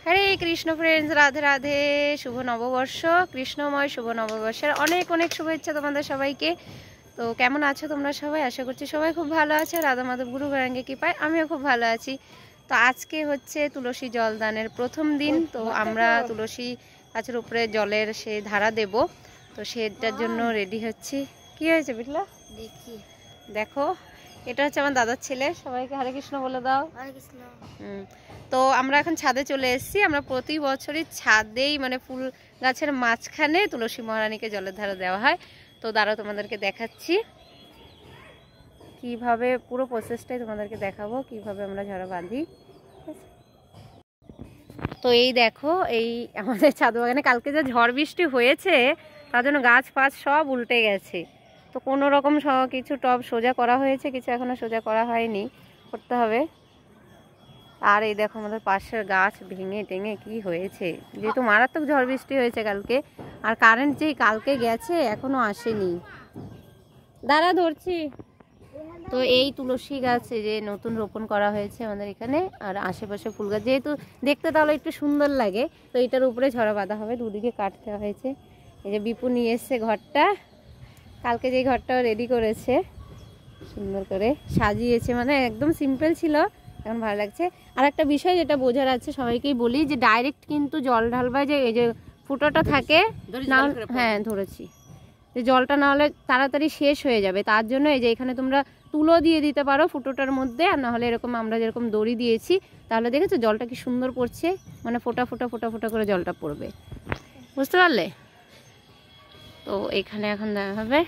হরে Krishna friends, Radhe Radhe. শুভ নববর্ষ, কৃষ্ণময় শুভ নববর্ষের অনেক অনেক শুভেচ্ছা তোমাদের সবাইকে। তো কেমন আছো তোমরা সবাই? আশা করছি সবাই খুব ভালো আছে। রাধা মাধব গুরু গৌরাঙ্গে কৃপায় আমিও খুব ভালো আছি। তো আজকে হচ্ছে তুলসী জলদানের প্রথম দিন। তো আমরা তুলসী গাছের উপরে জলের সেই ধারা দেব, তো সেটার জন্য রেডি হচ্ছি। কি হয়েছে বিটলা? দেখি, দেখো, এটা হচ্ছে আমার দাদার ছেলে। সবাইকে হরে কৃষ্ণ বলে দাও। হরে কৃষ্ণ। তো আমরা এখন ছাদে চলে এসেছি। আমরা প্রতি বছরই ছাদেই মানে ফুল গাছের মাঝখানে তুলসী মহারানীকে জলের ধারা দেওয়া হয়। তো দাঁড়াও তোমাদেরকে দেখাচ্ছি কিভাবে, পুরো প্রসেসটাই তোমাদেরকে দেখাবো কিভাবে আমরা ঝাড়া বাঁধি। তো এই দেখো, এই আমাদের ছাদ বাগানে কালকে যে ঝড় বৃষ্টি হয়েছে তার জন্য গাছ ফাছ সব উল্টে গেছে। তো কোনো রকম কিছু টব সোজা করা হয়েছে, কিছু এখনো সোজা করা হয়নি, করতে হবে। আর এই দেখো আমাদের পাশের গাছ ভেঙে টেঙে কি হয়েছে, যেহেতু মারাত্মক ঝড় বৃষ্টি হয়েছে কালকে। আর কারেন্ট যেই কালকে গেছে এখনো আসেনি। দাঁড়া ধরছি। তো এই তুলসী গাছ যে নতুন রোপণ করা হয়েছে আমাদের এখানে, আর আশেপাশে ফুল গাছ যেহেতু দেখতে তাহলে একটু সুন্দর লাগে, তো এটার উপরে ঝরা বাঁধা হবে। দুদিকে কাটতে হয়েছে। এই যে বিপু নিয়ে এসছে ঘরটা, কালকে যে ঘরটা রেডি করেছে, সুন্দর করে সাজিয়েছে, মানে একদম সিম্পল ছিল, এখন ভালো লাগছে। আর একটা বিষয় যেটা বোঝার আছে, সবাইকেই বলি যে ডাইরেক্ট কিন্তু জল ঢালবা, যে এই যে ফুটোটা থাকে না, হ্যাঁ ধরেছি, যে জলটা না হলে তাড়াতাড়ি শেষ হয়ে যাবে। তার জন্য এই যে এখানে তোমরা তুলো দিয়ে দিতে পারো ফুটোটার মধ্যে, আর না হলে এরকম আমরা যেরকম দড়ি দিয়েছি, তাহলে দেখেছো জলটা কি সুন্দর পড়ছে, মানে ফোটা ফোটা ফোটা ফোটা করে জলটা পড়বে, বুঝতে পারলে? তো এখানে এখন দেওয়া হবে।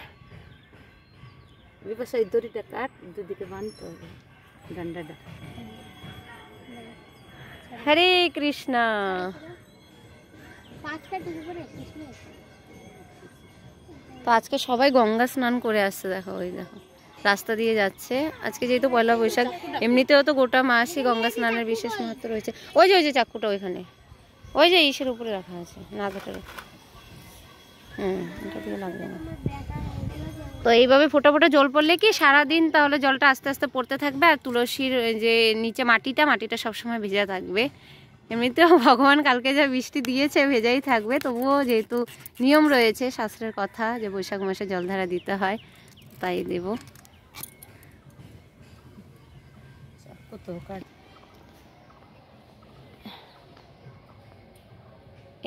এই দড়িটা কাট, দুদিকে বাঁধতে হবে ডান্ডাটা। হরে কৃষ্ণ। তো আজকে সবাই গঙ্গা স্নান করে আসছে, দেখো ওই দেখো রাস্তা দিয়ে যাচ্ছে। আজকে যেহেতু পয়লা বৈশাখ, এমনিতেও তো গোটা মাসই গঙ্গা স্নানের বিশেষ মাহাত্ম্য রয়েছে। ওই যে চাকুটা ওইখানে, ওই যে ইসের উপরে রাখা আছে, না ওটার, এটা দিয়ে লাগবে না। তো এইভাবে ফোটা ফোটা জল পড়লে কি সারাদিন তাহলে জলটা আস্তে আস্তে পড়তে থাকবে, আর তুলসীর যে নিচে মাটিটা সবসময় ভেজা থাকবে। এমনিতেও ভগবান কালকে যা বৃষ্টি দিয়েছে ভেজাই থাকবে, তবুও যেহেতু নিয়ম রয়েছে শাস্ত্রের কথা যে বৈশাখ মাসে জলধারা দিতে হয়, তাই দেব।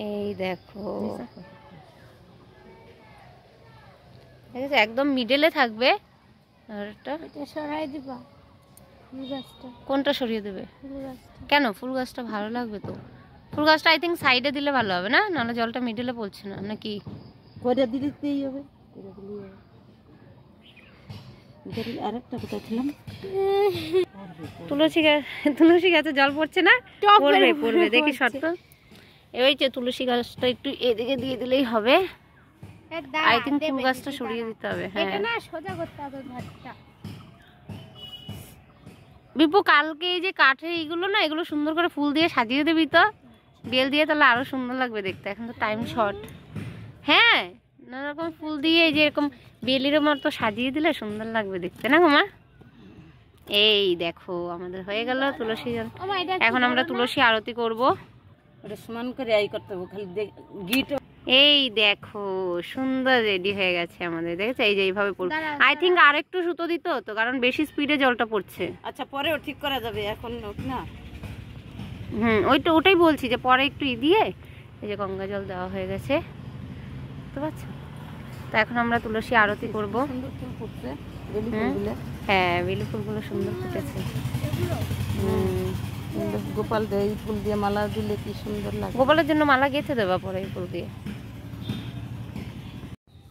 এই দেখো, ঠিক আছে, একদম মিডলে থাকবে। আর এটা সরাই দিবা, ফুল গাছটা কোনটা সরিয়ে দেবে? ফুল গাছটা। কেন? ফুল গাছটা ভালো লাগবে তো। ফুল গাছটা আই থিঙ্ক সাইডে দিলে ভালো হবে না, নাহলে জলটা মিডলে পড়ছে না, নাকি? করে দিলেই হবে, আরেকটা কোথায় ছিলাম? তুলসী গাছে জল পড়ছে না, পড়বে পড়বে, দেখি শর্ত। ওই যে তুলসী গাছটা একটু এদিকে দিয়ে দিলেই হবে। আই থিঙ্ক ফুল গাছটা সরিয়ে দিতে হবে। হ্যাঁ, এটা না সোজা করতে হবে ঘরটা। বিপু কালকে এই যে কাঠের এইগুলো না, এগুলো সুন্দর করে ফুল দিয়ে সাজিয়ে দিবি তো, বেল দিয়ে, তাহলে আরো সুন্দর লাগবে দেখতে। এখন তো টাইম শর্ট। হ্যাঁ, নানা রকম ফুল দিয়ে এই যে এরকম বেলির মতো সাজিয়ে দিলে সুন্দর লাগবে দেখতে, না গো মা? এই দেখো আমাদের হয়ে গেল তুলসী জল। এখন আমরা তুলসী আরতি করব। ওটা সমান করে আই করতে হবে, খালি গিট। এই দেখো সুন্দর রেডি হয়ে গেছে আমাদের, দেখেছো? এই যে এইভাবে পড়বে। আই থিঙ্ক আর একটু সুতো দিত তো, কারণ বেশি স্পিডে জলটা পড়ছে। আচ্ছা, পরেও ঠিক করা যাবে, এখন না। ওটাই বলছি যে পরে একটু দিয়ে, এই যে গঙ্গা জল দেওয়া হয়ে গেছে, বুঝতে পারছো? তো এখন আমরা তুলসী আরতি করবো। হ্যাঁ, বেলি ফুলগুলো সুন্দর ফুটেছে। গোপাল এই ফুল দিয়ে মালা দিলে কি সুন্দর লাগে। গোপালের জন্য মালা গেঁথে দেবা পরে এই ফুল দিয়ে।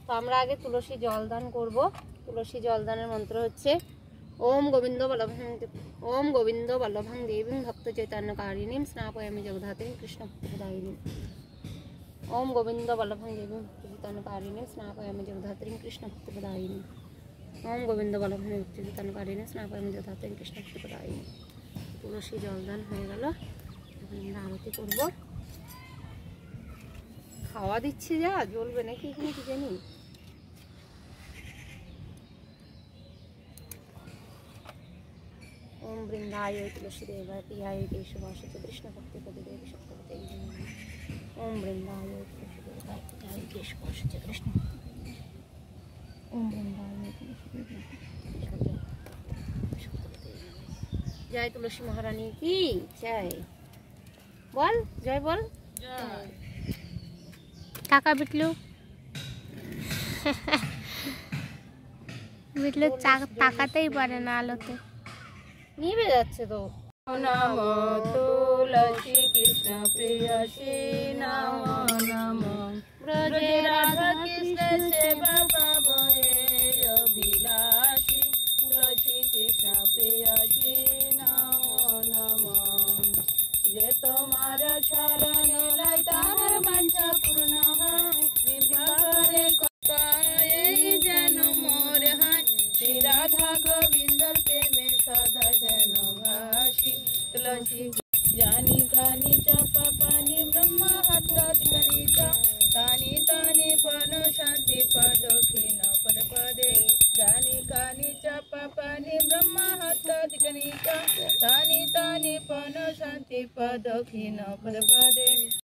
তো আমরা আগে তুলসী জলদান করব। তুলসী জলদানের মন্ত্র হচ্ছে ওম গোবিন্দ বল্লভং, ওম গোবিন্দ বল্লভং দেবীং ভক্ত চৈতন্যকারিণীং স্নাপয়ামি জগদ্ধাত্রীং কৃষ্ণ ভক্তদায়িনীং। ওম গোবিন্দ বল্লভং দেবীং ভক্ত চৈতন্যকারিণীং স্নাপয়ামি জগদ্ধাত্রীং কৃষ্ণ ভক্তদায়িনীং। ওম গোবিন্দ বল্লভং ভক্ত চৈতন্যকারিণীং স্নাপয়ামি জগদ্ধাত্রীং কৃষ্ণ ভক্তদায়িনীং। তুলসী জলদান হয়ে গেল, এখন আমরা আরতি করব। খাওয়া দিচ্ছি, যা জ্বলবে নাকি এখানে কি জানি। ओम वृंदाय तुलसी देवाय प्रियाय केशवाय कृष्ण भक्ति पदे देवी सप्तपते ओम वृंदावन कृष्ण ओम वृंदावन जय तुलसी महारानी की जय बोल जय बोल টাকা বিটলু বিটলু তাকাতেই পারে না আলোতে নিভে যাচ্ছে তো নম তুলসী কৃষ্ণ প্রিয়সী নম নম ব্রজে রাধা কৃষ্ণ সেবা পাবয়ে অভিলাষী তুলসী কৃষ্ণ প্রিয়সী নম নম যে তোমার শরণ লাই তার বাঞ্ছা পূর্ণ হয় বিভাগরে কথায় যেন মোর হয় শ্রী রাধা গোবিন্দর প্রেমে সদা যেন ভাসি তুলসী জানি কানি চাপা পানি ব্রহ্মা হাতাধিকারিত তানি তানি পন শান্তি পদক্ষিণ পদ পদে জানি কানি চাপা পানি ব্রহ্মা হাতাধিকারিত তানি তানি পন শান্তি পদক্ষিণ পদ পদে